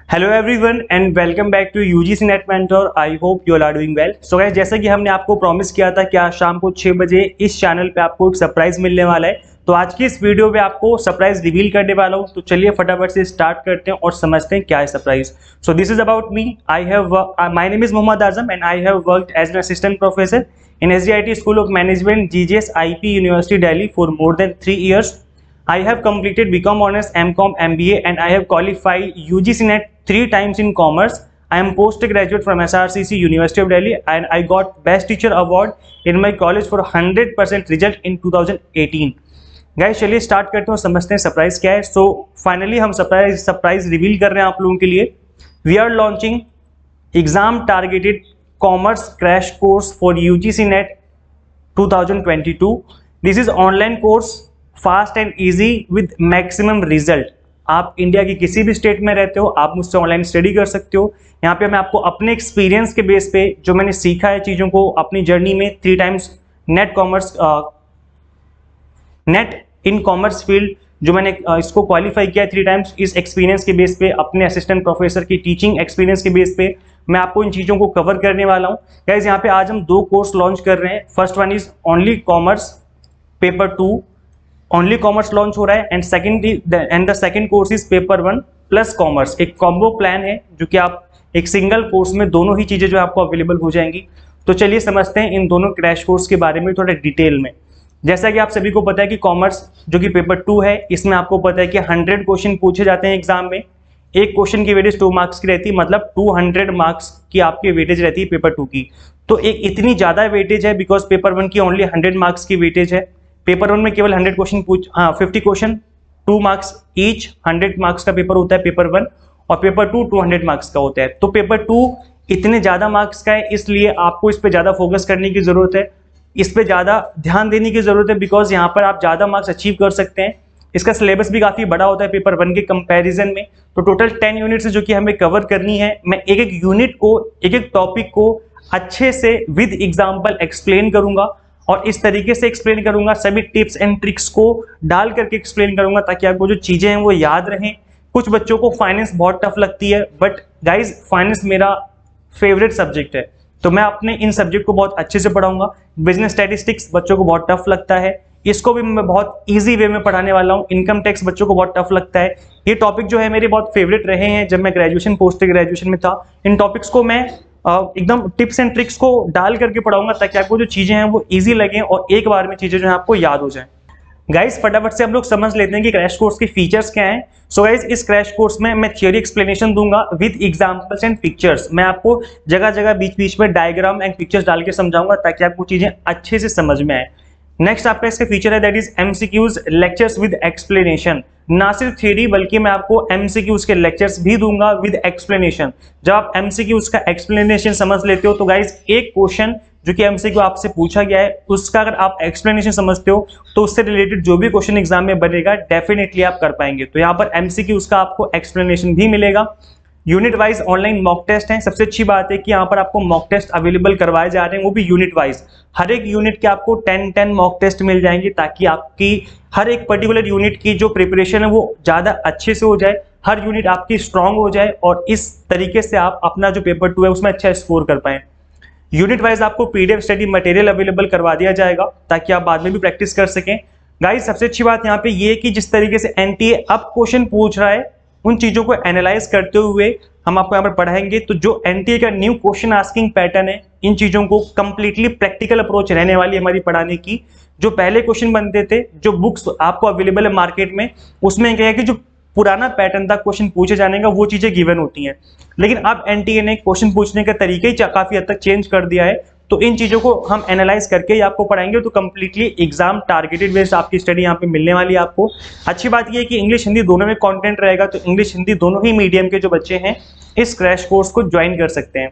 Hello everyone and welcome back to UGC NET mentor. I hope you all are doing well. So guys, जैसा कि हमने आपको promise किया था कि आज शाम को 6 बजे इस चैनल पे आपको एक सरप्राइज मिलने वाला है। तो आज की इस वीडियो में आपको सरप्राइज रिवील करने वाला हूं। तो चलिए फटाफट से स्टार्ट करते हैं और समझते हैं क्या है surprise. So this is about me. My name is Mohammad Azam and I have worked as an assistant professor in SDIT School of Management, GGS IP, University Delhi for more than 3 years. I have completed BCom Honors, MCom, MBA, and I have qualified UGC NET 3 times in Commerce. I am postgraduate from SRCC, University of Delhi, and I got Best Teacher Award in my college for 100% result in 2018. Guys चलिए start करते हैं, समझते हैं surprise क्या है। So finally हम surprise reveal कर रहे हैं आप लोगों के लिए। We are launching exam targeted commerce crash course for UGC NET 2022. This is online course, fast and easy with maximum result. आप इंडिया की किसी भी स्टेट में रहते हो, आप मुझसे ऑनलाइन स्टडी कर सकते हो। यहाँ पे मैं आपको अपने एक्सपीरियंस के बेस पे जो मैंने सीखा है चीज़ों को अपनी जर्नी में 3 times net in commerce field जो मैंने इसको क्वालिफाई किया 3 टाइम्स, इस एक्सपीरियंस के बेस पे, अपने असिस्टेंट प्रोफेसर की टीचिंग एक्सपीरियंस के बेस पे मैं आपको इन चीज़ों को कवर करने वाला हूँ। गाइस यहाँ पे आज हम 2 कोर्स लॉन्च कर रहे हैं। First one is only commerce paper 2, only commerce launch हो रहा है, and the second course is paper 1 plus commerce. एक कॉम्बो प्लान है जो कि आप एक सिंगल कोर्स में दोनों ही चीज़ें जो आपको अवेलेबल हो जाएंगी। तो चलिए समझते हैं इन दोनों क्रैश कोर्स के बारे में थोड़ा डिटेल में। जैसा कि आप सभी को पता है कि कॉमर्स जो कि पेपर 2 है, इसमें आपको पता है कि 100 क्वेश्चन पूछे जाते हैं एग्जाम में। एक क्वेश्चन की वेटेज 2 मार्क्स की रहती है, मतलब 200 मार्क्स की आपकी वेटेज रहती है पेपर 2 की। तो एक इतनी ज़्यादा वेटेज है बिकॉज पेपर 1 की ओनली 100 मार्क्स की वेटेज है। पेपर 1 में केवल 100 question 50 question 2 marks each, 100 marks का पेपर होता है पेपर 1, और पेपर 2 200 मार्क्स का होता है। तो पेपर 2 इतने ज़्यादा मार्क्स का है, इसलिए आपको इस पर ज़्यादा फोकस करने की ज़रूरत है, इस पे ज़्यादा ध्यान देने की ज़रूरत है, बिकॉज यहाँ पर आप ज़्यादा मार्क्स अचीव कर सकते हैं। इसका सिलेबस भी काफ़ी बड़ा होता है पेपर 1 के कंपैरिजन में। तो टोटल 10 यूनिट्स जो कि हमें कवर करनी है। मैं एक एक यूनिट को, एक एक टॉपिक को अच्छे से विद एग्जाम्पल एक्सप्लेन करूंगा, और इस तरीके से एक्सप्लेन करूंगा, सभी टिप्स एंड ट्रिक्स को डाल करके एक्सप्लेन करूंगा ताकि आपको जो चीज़ें हैं वो याद रहें। कुछ बच्चों को फाइनेंस बहुत टफ लगती है, बट गाइज फाइनेंस मेरा फेवरेट सब्जेक्ट है, तो मैं अपने इन सब्जेक्ट को बहुत अच्छे से पढ़ाऊंगा। बिजनेस स्टैटिस्टिक्स बच्चों को बहुत टफ लगता है, इसको भी मैं बहुत इजी वे में पढ़ाने वाला हूँ। इनकम टैक्स बच्चों को बहुत टफ लगता है। ये टॉपिक जो है मेरे बहुत फेवरेट रहे हैं जब मैं ग्रेजुएशन पोस्ट ग्रेजुएशन में था। इन टॉपिक्स को मैं एकदम टिप्स एंड ट्रिक्स को डाल करके पढ़ाऊंगा ताकि आपको जो चीज़ें हैं वो ईजी लगें और एक बार में चीज़ें जो है आपको याद हो जाएं। गाइस फटाफट से हम लोग समझ लेते हैं कि क्रैश कोर्स के फीचर्स क्या हैं। सो गाइस, इस क्रैश कोर्स में मैं थियोरी एक्सप्लेनेशन दूंगा विद एग्जांपल्स एंड पिक्चर्स। मैं आपको जगह जगह बीच बीच में डायग्राम एंड पिक्चर्स डाल के समझाऊंगा ताकि आपको चीजें अच्छे से समझ में आए। नेक्स्ट आपका इसका फीचर है that is MCQs lectures with explanation. ना सिर्फ थ्योरी बल्कि मैं आपको एमसीक्यूज के लेक्चर्स भी दूंगा विद एक्सप्लेनेशन। जब आप एमसीक्यूज का एक्सप्लेनेशन समझ लेते हो तो गाइस एक क्वेश्चन जो कि एमसीक्यू आपसे पूछा गया है उसका अगर आप एक्सप्लेनेशन समझते हो तो उससे रिलेटेड जो भी क्वेश्चन एग्जाम में बनेगा डेफिनेटली आप कर पाएंगे। तो यहाँ पर एमसीक्यूज का आपको एक्सप्लेनेशन भी मिलेगा। Unit wise online mock test है। सबसे अच्छी बात है कि यहाँ पर आपको मॉक टेस्ट अवेलेबल करवाए जा रहे हैं, वो भी यूनिट वाइज। हर एक यूनिट के आपको 10 मॉक टेस्ट मिल जाएंगे ताकि आपकी हर एक पर्टिकुलर यूनिट की जो प्रिपरेशन है वो ज़्यादा अच्छे से हो जाए, हर यूनिट आपकी स्ट्रांग हो जाए, और इस तरीके से आप अपना जो पेपर 2 है उसमें अच्छा स्कोर कर पाएं। यूनिट वाइज आपको पीडीएफ स्टडी मटेरियल अवेलेबल करवा दिया जाएगा ताकि आप बाद में भी प्रैक्टिस कर सकें। गाइस सबसे अच्छी बात यहाँ पे ये कि जिस तरीके से एनटीए अब क्वेश्चन पूछ रहा है उन चीज़ों को एनालाइज करते हुए हम आपको यहाँ पर पढ़ाएंगे। तो जो एनटीए का न्यू क्वेश्चन आस्किंग पैटर्न है, इन चीज़ों को कंप्लीटली प्रैक्टिकल अप्रोच रहने वाली हमारी पढ़ाने की। जो पहले क्वेश्चन बनते थे, जो बुक्स आपको अवेलेबल है मार्केट में, उसमें क्या है कि जो पुराना पैटर्न था क्वेश्चन पूछे जाने का वो चीज़ें गिवन होती हैं, लेकिन अब एनटीए ने क्वेश्चन पूछने का तरीका ही काफ़ी हद तक चेंज कर दिया है। तो इन चीज़ों को हम एनालाइज करके ही आपको पढ़ाएंगे। तो कंप्लीटली एग्जाम टारगेटेड बेस्ड आपकी स्टडी यहाँ पे मिलने वाली है आपको। अच्छी बात ये है कि इंग्लिश हिंदी दोनों में कंटेंट रहेगा, तो इंग्लिश हिंदी दोनों ही मीडियम के जो बच्चे हैं इस क्रैश कोर्स को ज्वाइन कर सकते हैं।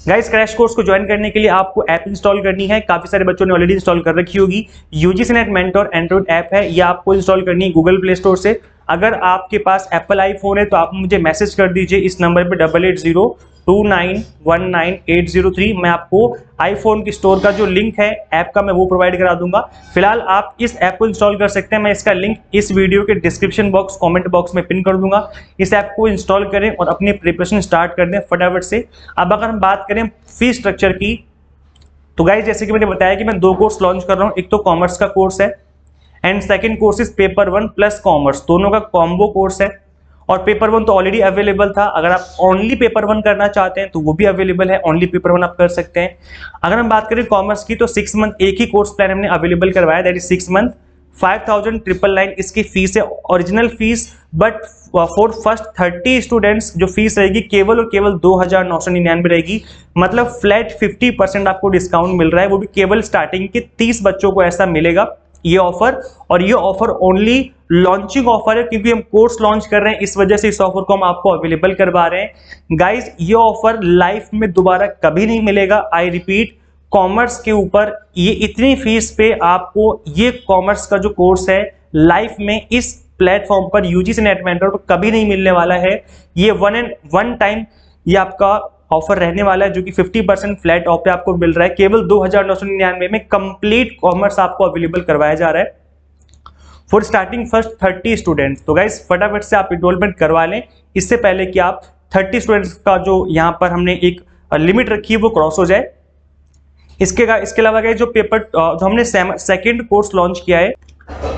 गाइस क्रैश कोर्स को ज्वाइन करने के लिए आपको ऐप इंस्टॉल करनी है। काफी सारे बच्चों ने ऑलरेडी इंस्टॉल कर रखी होगी। UGC NET mentor Android app है, यह आपको इंस्टॉल करनी है गूगल प्ले स्टोर से। अगर आपके पास एप्पल आईफोन है तो आप मुझे मैसेज कर दीजिए इस नंबर पे 8802919803। मैं आपको आईफोन की स्टोर का जो लिंक है ऐप का मैं वो प्रोवाइड करा दूंगा। फिलहाल आप इस ऐप को इंस्टॉल कर सकते हैं, मैं इसका लिंक इस वीडियो के डिस्क्रिप्शन बॉक्स कमेंट बॉक्स में पिन कर दूंगा। इस ऐप को इंस्टॉल करें और अपनी प्रिपरेशन स्टार्ट कर दें फटाफट से। अब अगर हम बात करें फीस स्ट्रक्चर की, तो गाइस जैसे कि मैंने बताया कि मैं 2 कोर्स लॉन्च कर रहा हूँ, एक तो कॉमर्स का कोर्स है and second course is paper 1 plus commerce, दोनों का कॉम्बो कोर्स है। और पेपर 1 तो ऑलरेडी अवेलेबल था, अगर आप ओनली पेपर 1 करना चाहते हैं तो वो भी अवेलेबल है, ओनली पेपर 1 आप कर सकते हैं। अगर हम बात करें कॉमर्स की तो 6 मंथ एक ही कोर्स प्लान हमने अवेलेबल करवाया, दैट इज 6 मंथ 5999 इसकी फीस है, original fees. But for first 30 students जो फीस रहेगी केवल और केवल 2999 रहेगी, मतलब फ्लैट 50% आपको डिस्काउंट मिल रहा है, वो भी केवल स्टार्टिंग के 30 बच्चों को ऐसा मिलेगा ये ऑफर। और ये ऑफर ओनली लॉन्चिंग ऑफर है, क्योंकि हम कोर्स लॉन्च कर रहे हैं इस वजह से इस ऑफर को हम आपको अवेलेबल करवा रहे हैं। गाइज ये ऑफर लाइफ में दोबारा कभी नहीं मिलेगा। आई रिपीट, कॉमर्स के ऊपर ये इतनी फीस पे आपको ये कॉमर्स का जो कोर्स है लाइफ में इस प्लेटफॉर्म पर यूजीसी नेट मेंटर पर कभी नहीं मिलने वाला है। ये वन टाइम ये आपका ऑफर रहने वाला है, जो कि 50% फ्लैट ऑफ पे आपको मिल रहा है। केवल 2999 में कंप्लीट कॉमर्स आपको अवेलेबल करवाया जा रहा है फॉर स्टार्टिंग फर्स्ट 30 स्टूडेंट्स। तो गाइस फटाफट से आप एनरोलमेंट करवा लें इससे पहले कि आप 30 स्टूडेंट्स का जो यहाँ पर हमने एक लिमिट रखी है वो क्रॉस हो जाए। इसके अलावा गाइस जो हमने सेकंड कोर्स लॉन्च किया है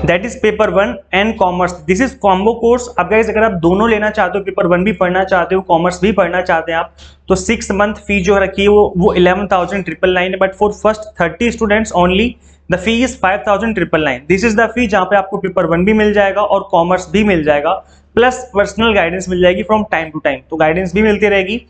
that is paper 1 and commerce, this is combo course. अब गाइस अगर आप दोनों लेना चाहते हो, पेपर 1 भी पढ़ना चाहते हो कॉमर्स भी पढ़ना चाहते हैं आप, तो 6 मंथ फी जो रखी है वो 11,999 है। But for first 30 students only the fee is 5,999। This is the fee जहां पे आपको पेपर 1 भी मिल जाएगा और कॉमर्स भी मिल जाएगा, प्लस पर्सनल गाइडेंस मिल जाएगी फ्रॉम टाइम टू टाइम, तो गाइडेंस भी मिलती रहेगी।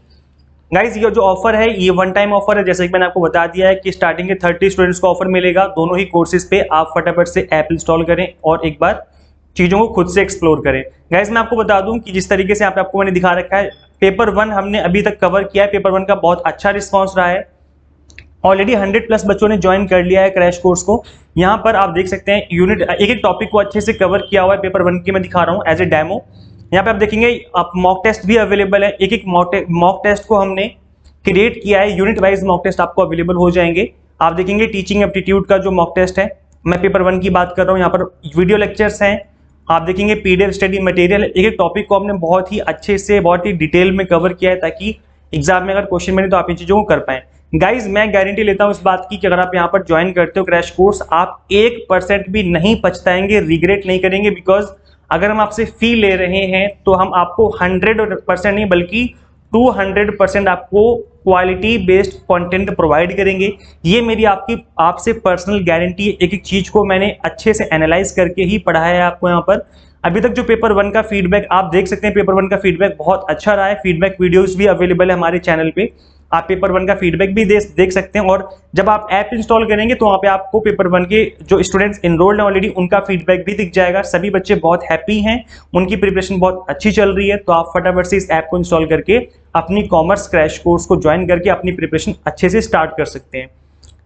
गाइज ये जो ऑफर है ये वन टाइम ऑफर है, जैसे कि मैंने आपको बता दिया है कि स्टार्टिंग के 30 स्टूडेंट्स को ऑफर मिलेगा दोनों ही कोर्सेज पे। आप फटाफट से ऐप इंस्टॉल करें और एक बार चीजों को खुद से एक्सप्लोर करें। गाइज मैं आपको बता दूं कि जिस तरीके से आपको मैंने दिखा रखा है, पेपर 1 हमने अभी तक कवर किया है, पेपर 1 का बहुत अच्छा रिस्पॉन्स रहा है, ऑलरेडी 100+ बच्चों ने ज्वाइन कर लिया है क्रैश कोर्स को। यहाँ पर आप देख सकते हैं यूनिट एक एक टॉपिक को अच्छे से कवर किया हुआ है, पेपर 1 की मैं दिखा रहा हूँ एज ए डेमो। यहाँ पे आप देखेंगे आप मॉक टेस्ट भी अवेलेबल है, एक एक मॉक टेस्ट को हमने क्रिएट किया है, यूनिट वाइज मॉक टेस्ट आपको अवेलेबल हो जाएंगे। आप देखेंगे टीचिंग एप्टीट्यूड का जो मॉक टेस्ट है, मैं पेपर 1 की बात कर रहा हूँ, यहाँ पर वीडियो लेक्चर्स हैं, आप देखेंगे पीडीएफ स्टडी मटेरियल, एक एक टॉपिक को हमने बहुत ही अच्छे से बहुत ही डिटेल में कवर किया है ताकि एग्जाम में अगर क्वेश्चन बने तो आप इन चीजों को कर पाएं। गाइज मैं गारंटी लेता हूं इस बात की कि अगर आप यहाँ पर ज्वाइन करते हो क्रैश कोर्स, आप 1% भी नहीं पछताएंगे, रिग्रेट नहीं करेंगे, बिकॉज अगर हम आपसे फी ले रहे हैं तो हम आपको 100% नहीं बल्कि 200% आपको क्वालिटी बेस्ड कंटेंट प्रोवाइड करेंगे। ये मेरी आपसे पर्सनल गारंटी है, एक एक चीज को मैंने अच्छे से एनालाइज करके ही पढ़ाया है आपको। यहाँ पर अभी तक जो पेपर 1 का फीडबैक आप देख सकते हैं, पेपर 1 का फीडबैक बहुत अच्छा रहा है, फीडबैक वीडियोस भी अवेलेबल है हमारे चैनल पे, आप पेपर 1 का फीडबैक भी देख सकते हैं। और जब आप ऐप इंस्टॉल करेंगे तो वहाँ पे आपको पेपर 1 के जो स्टूडेंट्स इनरोल्ड हैं ऑलरेडी उनका फीडबैक भी दिख जाएगा, सभी बच्चे बहुत हैप्पी हैं, उनकी प्रिपरेशन बहुत अच्छी चल रही है। तो आप फटाफट से इस ऐप को इंस्टॉल करके अपनी कॉमर्स क्रैश कोर्स को ज्वाइन करके अपनी प्रिपरेशन अच्छे से स्टार्ट कर सकते हैं।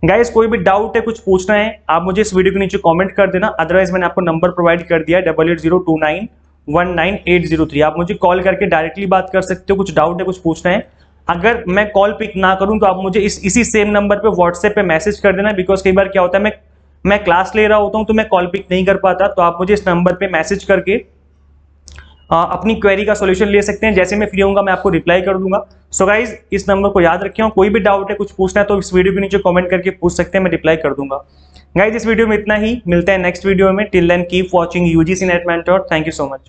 गाइस कोई भी डाउट है, कुछ पूछना है, आप मुझे इस वीडियो के नीचे कमेंट कर देना, अदरवाइज मैंने आपको नंबर प्रोवाइड कर दिया है 8802919803। आप मुझे कॉल करके डायरेक्टली बात कर सकते हो, कुछ डाउट है, कुछ पूछना है। अगर मैं कॉल पिक ना करूं तो आप मुझे इसी सेम नंबर पे व्हाट्सएप पे मैसेज कर देना, बिकॉज कई बार क्या होता है मैं क्लास ले रहा होता हूं तो मैं कॉल पिक नहीं कर पाता, तो आप मुझे इस नंबर पे मैसेज करके अपनी क्वेरी का सॉल्यूशन ले सकते हैं। जैसे मैं फ्री होऊंगा मैं आपको रिप्लाई कर दूंगा। सो गाइज इस नंबर को याद रखें, कोई भी डाउट है, कुछ पूछना है तो इस वीडियो के नीचे कमेंट करके पूछ सकते हैं, मैं रिप्लाई कर दूंगा। गाइज इस वीडियो में इतना ही, मिलते हैं नेक्स्ट वीडियो में। Till then keep watching UGC NET mentor, thank you so much.